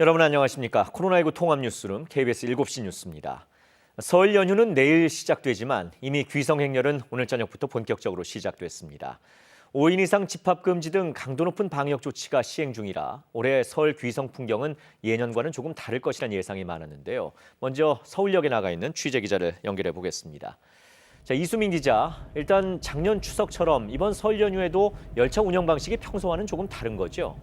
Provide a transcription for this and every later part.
여러분 안녕하십니까? 코로나19 통합 뉴스룸 KBS 7시 뉴스입니다. 설 연휴는 내일 시작되지만 이미 귀성행렬은 오늘 저녁부터 본격적으로 시작됐습니다. 5인 이상 집합 금지 등 강도 높은 방역 조치가 시행 중이라 올해 설 귀성 풍경은 예년과는 조금 다를 것이라는 예상이 많았는데요. 먼저 서울역에 나가 있는 취재 기자를 연결해 보겠습니다. 자, 이수민 기자, 일단 작년 추석처럼 이번 설 연휴에도 열차 운영 방식이 평소와는 조금 다른 거죠?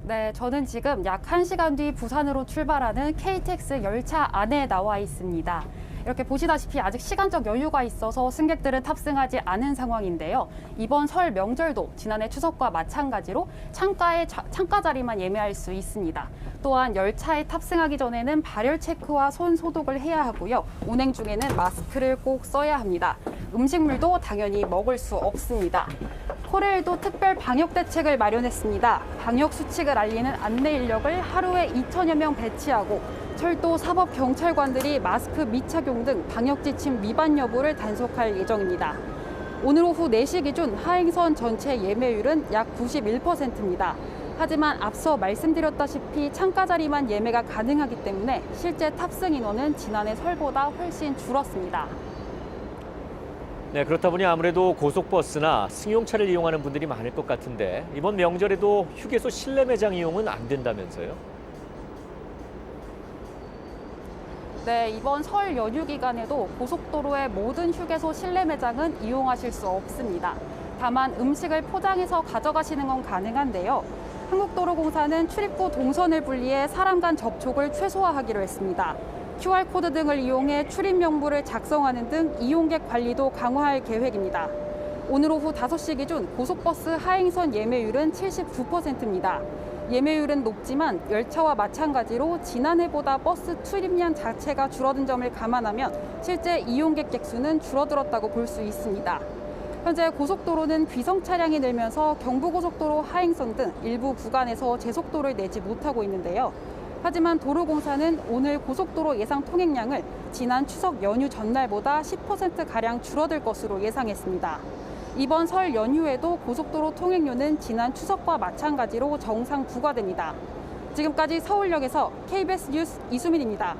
네, 저는 지금 약 1시간 뒤 부산으로 출발하는 KTX 열차 안에 나와 있습니다. 이렇게 보시다시피 아직 시간적 여유가 있어서 승객들은 탑승하지 않은 상황인데요. 이번 설 명절도 지난해 추석과 마찬가지로 창가 자리만 예매할 수 있습니다. 또한 열차에 탑승하기 전에는 발열 체크와 손 소독을 해야 하고요. 운행 중에는 마스크를 꼭 써야 합니다. 음식물도 당연히 먹을 수 없습니다. 코레일도 특별 방역 대책을 마련했습니다. 방역 수칙을 알리는 안내 인력을 하루에 2천여 명 배치하고 철도 사법 경찰관들이 마스크 미착용 등 방역 지침 위반 여부를 단속할 예정입니다. 오늘 오후 4시 기준 하행선 전체 예매율은 약 91%입니다. 하지만 앞서 말씀드렸다시피 창가 자리만 예매가 가능하기 때문에 실제 탑승 인원은 지난해 설보다 훨씬 줄었습니다. 네, 그렇다 보니 아무래도 고속버스나 승용차를 이용하는 분들이 많을 것 같은데 이번 명절에도 휴게소 실내 매장 이용은 안 된다면서요? 네, 이번 설 연휴 기간에도 고속도로의 모든 휴게소 실내 매장은 이용하실 수 없습니다. 다만 음식을 포장해서 가져가시는 건 가능한데요. 한국도로공사는 출입구 동선을 분리해 사람 간 접촉을 최소화하기로 했습니다. QR코드 등을 이용해 출입 명부를 작성하는 등 이용객 관리도 강화할 계획입니다. 오늘 오후 5시 기준 고속버스 하행선 예매율은 79%입니다. 예매율은 높지만 열차와 마찬가지로 지난해보다 버스 출입량 자체가 줄어든 점을 감안하면 실제 이용객 객수는 줄어들었다고 볼 수 있습니다. 현재 고속도로는 귀성 차량이 늘면서 경부고속도로 하행선 등 일부 구간에서 제속도를 내지 못하고 있는데요. 하지만 도로공사는 오늘 고속도로 예상 통행량을 지난 추석 연휴 전날보다 10%가량 줄어들 것으로 예상했습니다. 이번 설 연휴에도 고속도로 통행료는 지난 추석과 마찬가지로 정상 부과됩니다. 지금까지 서울역에서 KBS 뉴스 이수민입니다.